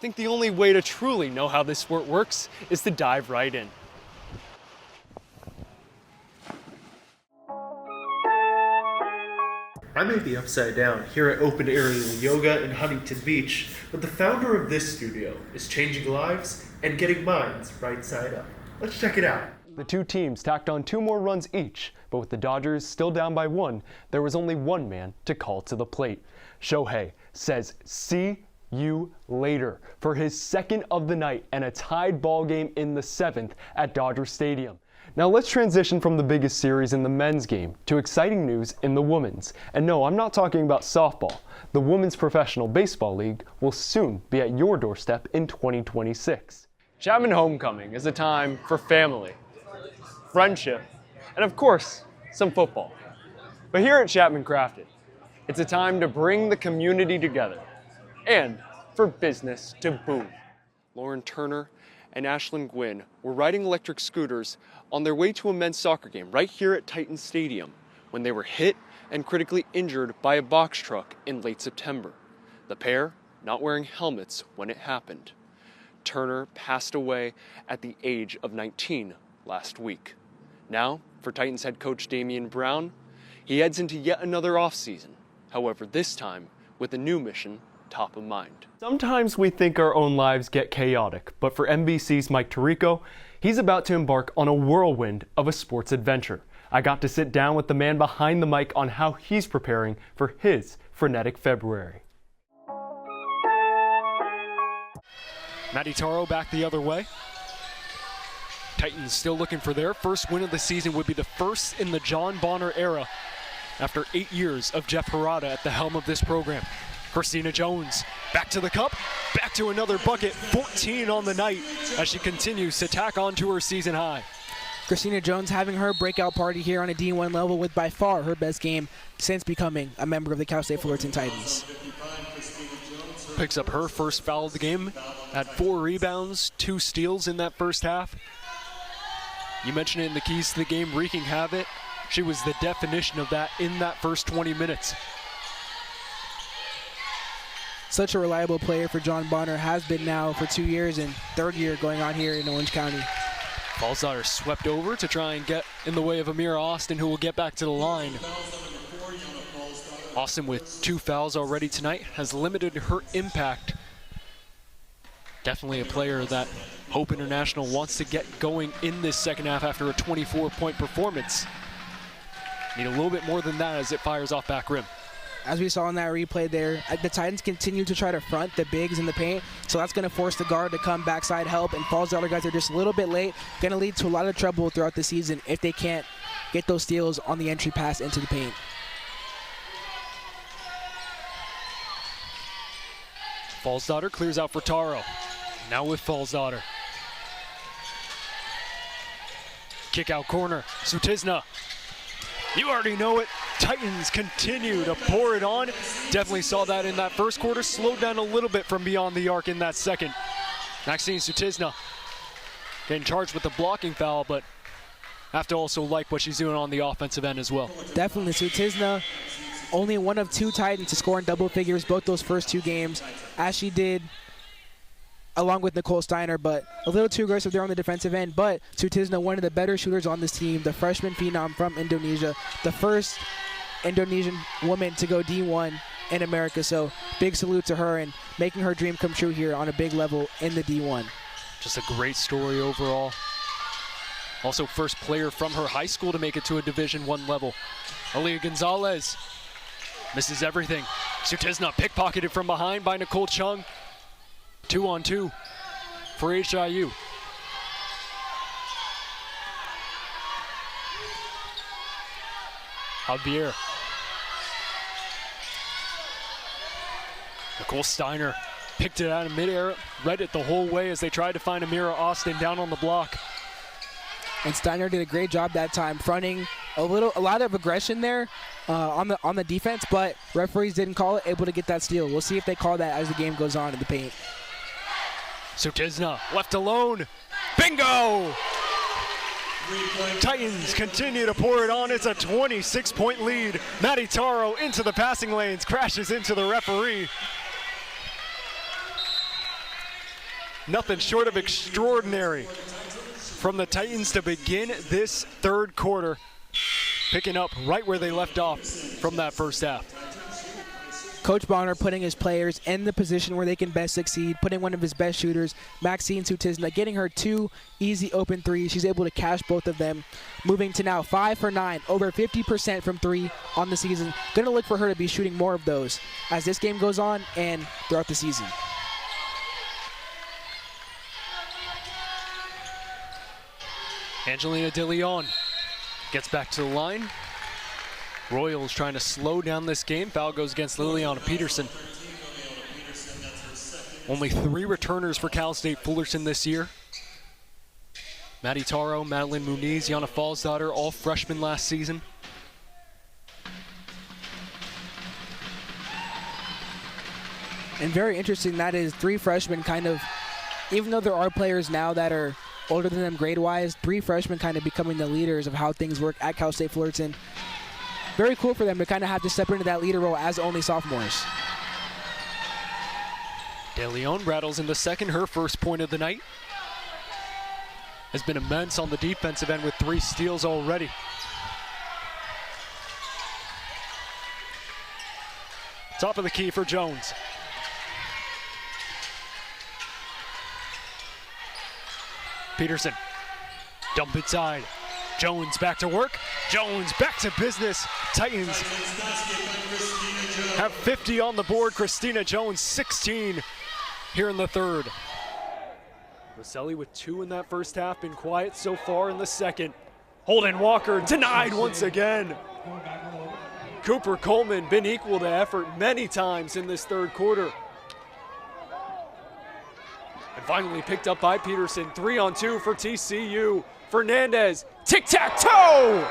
think the only way to truly know how this sport works is to dive right in. I may be upside down here at Open Aerial Yoga in Huntington Beach, but the founder of this studio is changing lives and getting minds right side up. Let's check it out. The two teams tacked on 2 more runs each, but with the Dodgers still down by 1, there was only one man to call to the plate. Shohei says, "See you later," for his second of the night and a tied ball game in the 7th at Dodger Stadium. Now let's transition from the biggest series in the men's game to exciting news in the women's. And no, I'm not talking about softball. The Women's Professional Baseball League will soon be at your doorstep in 2026. Chapman Homecoming is a time for family, friendship, and of course, some football. But here at Chapman Crafted, it's a time to bring the community together and for business to boom. Lauren Turner and Ashlyn Gwynn were riding electric scooters on their way to a men's soccer game right here at Titan Stadium when they were hit and critically injured by a box truck in late September. The pair not wearing helmets when it happened. Turner passed away at the age of 19 last week. Now, for Titans head coach Damian Brown, he heads into yet another offseason. However, this time with a new mission top of mind. Sometimes we think our own lives get chaotic, but for NBC's Mike Tirico, he's about to embark on a whirlwind of a sports adventure. I got to sit down with the man behind the mic on how he's preparing for his frenetic February. Matty Taro back the other way. Titans still looking for their first win of the season, would be the first in the John Bonner era after 8 years of Jeff Harada at the helm of this program. Christina Jones back to the cup, back to another bucket, 14 on the night as she continues to tack on to her season high. Christina Jones having her breakout party here on a D1 level with by far her best game since becoming a member of the Cal State Fullerton Titans. Picks up her first foul of the game, had 4 rebounds, 2 steals in that first half. You mentioned it in the keys to the game, wreaking havoc. She was the definition of that in that first 20 minutes. Such a reliable player for John Bonner, has been now for 2 years and 3rd year going on here in Orange County. Fallsdaughter swept over to try and get in the way of Amira Austin, who will get back to the line. Austin with 2 fouls already tonight has limited her impact. Definitely a player that Hope International wants to get going in this second half after a 24-point performance. Need a little bit more than that as it fires off back rim. As we saw in that replay there, the Titans continue to try to front the bigs in the paint, so that's going to force the guard to come backside help, and Fallsdaughter guys are just a little bit late. Going to lead to a lot of trouble throughout the season if they can't get those steals on the entry pass into the paint. Fallsdaughter clears out for Taro. Now with Fallsdaughter. Kick out corner, Sutisna. You already know it. Titans continue to pour it on. Definitely saw that in that first quarter. Slowed down a little bit from beyond the arc in that second. Maxine Sutisna getting charged with the blocking foul, but have to also like what she's doing on the offensive end as well. Definitely, Sutisna, only one of 2 Titans to score in double figures both those first 2 games, as she did along with Nicole Steiner, but a little too aggressive there on the defensive end. But Sutisna, one of the better shooters on this team, the freshman phenom from Indonesia, the first Indonesian woman to go D1 in America. So big salute to her and making her dream come true here on a big level in the D1. Just a great story overall. Also first player from her high school to make it to a Division I level. Aaliyah Gonzalez misses everything. Sutisna pickpocketed from behind by Nicole Chung. 2-on-2 for HIU. Javier. Nicole Steiner picked it out of midair, read it the whole way as they tried to find Amira Austin down on the block. And Steiner did a great job that time, fronting a lot of aggression there on the defense, but referees didn't call it, able to get that steal. We'll see if they call that as the game goes on in the paint. Sutisna left alone. Bingo! Titans continue to pour it on. It's a 26-point lead. Matty Taro into the passing lanes, crashes into the referee. Nothing short of extraordinary from the Titans to begin this third quarter, picking up right where they left off from that first half. Coach Bonner putting his players in the position where they can best succeed, putting one of his best shooters, Maxine Sutizna, getting her 2 easy open threes. She's able to cash both of them, moving to now 5 for 9, over 50% from 3 on the season. Going to look for her to be shooting more of those as this game goes on and throughout the season. Angelina De Leon gets back to the line. Royals trying to slow down this game. Foul goes against Liliana Peterson. Only 3 returners for Cal State Fullerton this year. Maddie Taro, Madeline Muniz, Yana Fallsdottir, all freshmen last season. And very interesting, that is 3 freshmen kind of, even though there are players now that are older than them grade-wise, 3 freshmen kind of becoming the leaders of how things work at Cal State Fullerton. Very cool for them to kind of have to step into that leader role as only sophomores. De Leon rattles in the second, her first point of the night. Has been immense on the defensive end with 3 steals already. Top of the key for Jones. Peterson, dump inside. Jones back to work. Jones back to business. Titans have 50 on the board. Christina Jones, 16 here in the third. Rosselli with 2 in that first half, been quiet so far in the second. Holden Walker denied once again. Cooper Coleman been equal to effort many times in this third quarter. And finally picked up by Peterson. 3-on-2 for TCU. Fernandez, tic-tac-toe!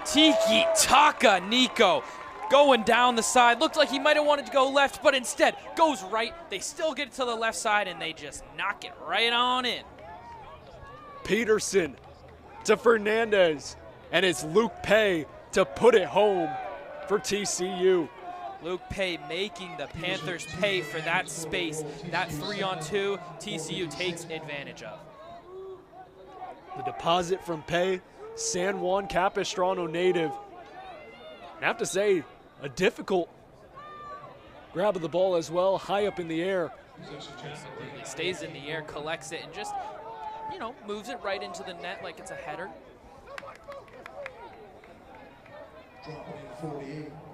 Tiki Taka Nico going down the side. Looked like he might have wanted to go left, but instead goes right. They still get it to the left side, and they just knock it right on in. Peterson to Fernandez, and it's Luke Pay to put it home for TCU. Luke Pay making the Panthers pay for that space. That 3-on-2 TCU takes advantage of. The deposit from Pay, San Juan Capistrano native. I have to say, a difficult grab of the ball as well, high up in the air. Absolutely. Stays in the air, collects it, and just, moves it right into the net like it's a header.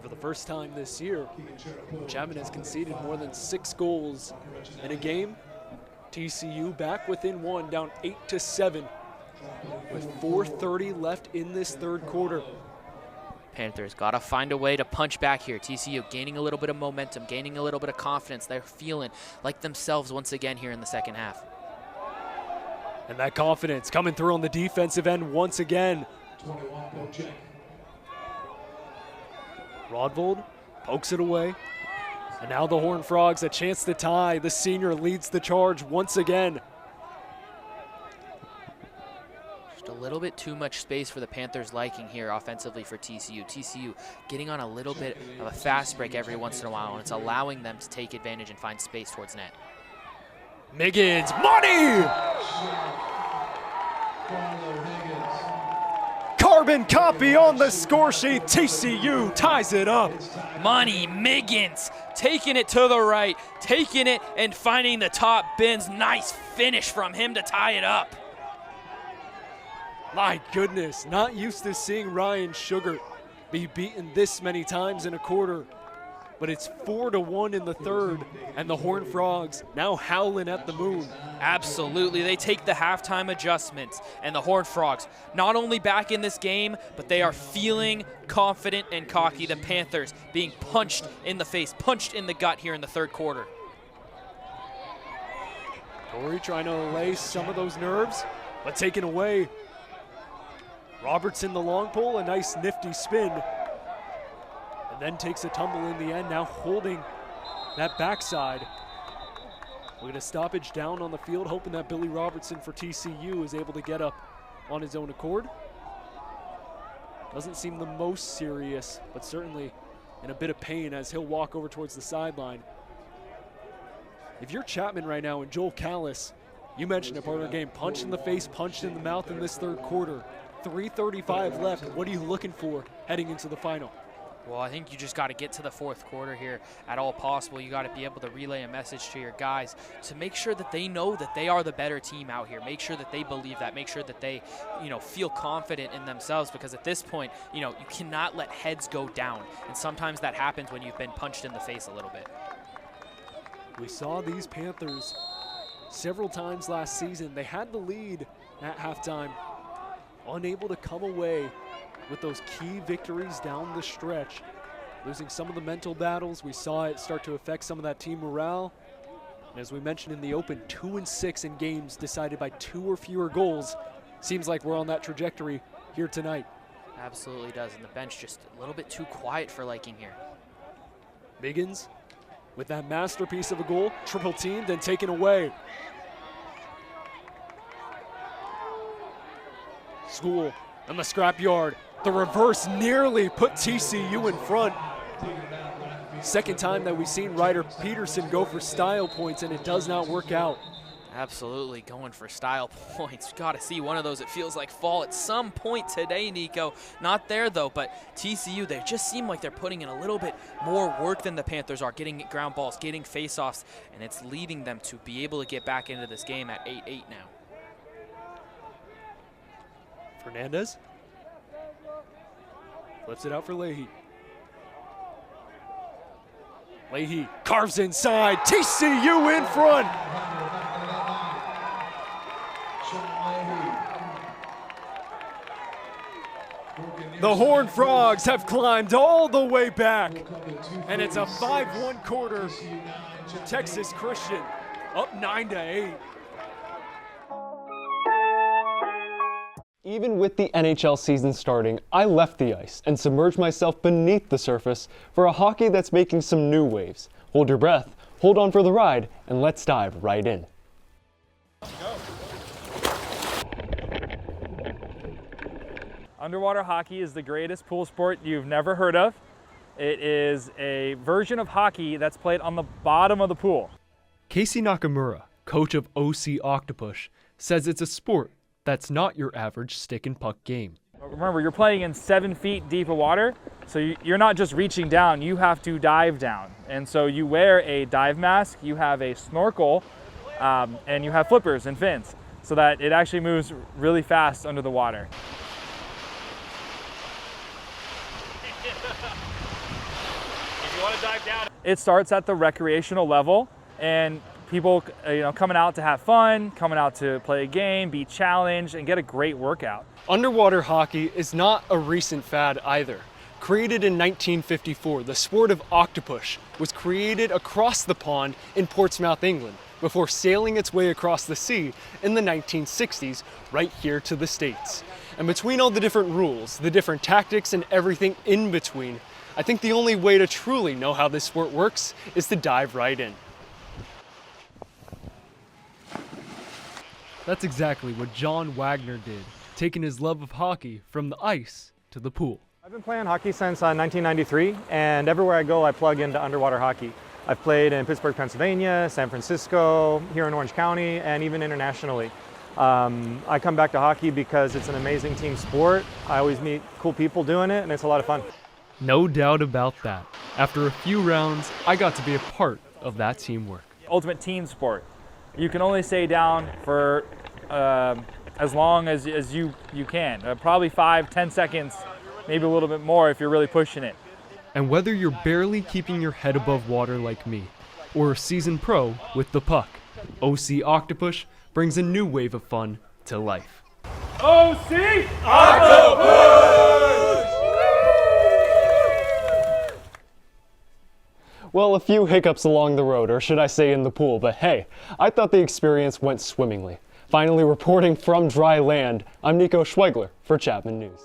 For the first time this year, Chapman has conceded more than 6 goals in a game. TCU back within 1, down 8-7, with 4:30 left in this third quarter. Panthers got to find a way to punch back here. TCU gaining a little bit of momentum, gaining a little bit of confidence. They're feeling like themselves once again here in the second half. And that confidence coming through on the defensive end once again. Rodvold pokes it away. And now the Horned Frogs a chance to tie. The senior leads the charge once again. Just a little bit too much space for the Panthers' liking here offensively for TCU. TCU getting on a little bit of a fast break every once in a while, and it's allowing them to take advantage and find space towards net. Miggins, money! Carbon copy on the score sheet. TCU ties it up. Money Miggins taking it to the right, taking it and finding the top bins. Nice finish from him to tie it up. My goodness, not used to seeing Ryan Sugar be beaten this many times in a quarter. But it's 4-1 in the third, and the Horned Frogs now howling at the moon. Absolutely, they take the halftime adjustments, and the Horned Frogs not only back in this game, but they are feeling confident and cocky. The Panthers being punched in the face, punched in the gut here in the third quarter. Torrey trying to allay some of those nerves, but taken away. Robertson the long pole, a nice nifty spin. And then takes a tumble in the end, now holding that backside. We're gonna stoppage down on the field, hoping that Billy Robertson for TCU is able to get up on his own accord. Doesn't seem the most serious, but certainly in a bit of pain as he'll walk over towards the sideline. if you're Chapman right now and Joel Callis, you mentioned it part of the game, punched in the face, punched in the mouth in this third quarter. 3:35 left. What are you looking for heading into the final? Well, I think you just got to get to the fourth quarter here at all possible. You got to be able to relay a message to your guys to make sure that they know that they are the better team out here. Make sure that they believe that. Make sure that they, feel confident in themselves, because at this point, you cannot let heads go down. And sometimes that happens when you've been punched in the face a little bit. We saw these Panthers several times last season. They had the lead at halftime, unable to come away with those key victories down the stretch. Losing some of the mental battles, we saw it start to affect some of that team morale. And as we mentioned in the open, 2-6 in games decided by 2 or fewer goals. Seems like we're on that trajectory here tonight. Absolutely does, and the bench just a little bit too quiet for liking here. Biggins with that masterpiece of a goal, triple teamed and taken away. School in the scrapyard. The reverse nearly put TCU in front. Second time that we've seen Ryder Peterson go for style points, and it does not work out. Absolutely going for style points. Got to see one of those. It feels like fall at some point today, Nico. Not there, though, but TCU, they just seem like they're putting in a little bit more work than the Panthers are, getting ground balls, getting faceoffs, and it's leading them to be able to get back into this game at 8-8 now. Fernandez flips it out for Leahy. Leahy carves inside. TCU in front. The Horned Frogs have climbed all the way back, and it's a 5-1 quarter. Texas Christian up 9-8. Even with the NHL season starting, I left the ice and submerged myself beneath the surface for a hockey that's making some new waves. Hold your breath, hold on for the ride, and let's dive right in. Underwater hockey is the greatest pool sport you've never heard of. It is a version of hockey that's played on the bottom of the pool. Casey Nakamura, coach of OC Octopush, says it's a sport that's not your average stick and puck game. Remember, you're playing in 7 feet deep of water, so you're not just reaching down, you have to dive down. And so you wear a dive mask, you have a snorkel, and you have flippers and fins, so that it actually moves really fast under the water. If you want to dive down, it starts at the recreational level, and people, coming out to have fun, coming out to play a game, be challenged, and get a great workout. Underwater hockey is not a recent fad either. Created in 1954, the sport of Octopush was created across the pond in Portsmouth, England, before sailing its way across the sea in the 1960s right here to the States. And between all the different rules, the different tactics, and everything in between, I think the only way to truly know how this sport works is to dive right in. That's exactly what John Wagner did, taking his love of hockey from the ice to the pool. I've been playing hockey since 1993, and everywhere I go I plug into underwater hockey. I've played in Pittsburgh, Pennsylvania, San Francisco, here in Orange County, and even internationally. I come back to hockey because it's an amazing team sport. I always meet cool people doing it, and it's a lot of fun. No doubt about that. After a few rounds, I got to be a part of that teamwork. Ultimate team sport. You can only stay down for as long as you can. Probably 5-10 seconds, maybe a little bit more if you're really pushing it. And whether you're barely keeping your head above water like me, or a seasoned pro with the puck, OC Octopush brings a new wave of fun to life. OC Octopush! Well, a few hiccups along the road, or should I say in the pool, but hey, I thought the experience went swimmingly. Finally reporting from dry land, I'm Nico Schwegler for Chapman News.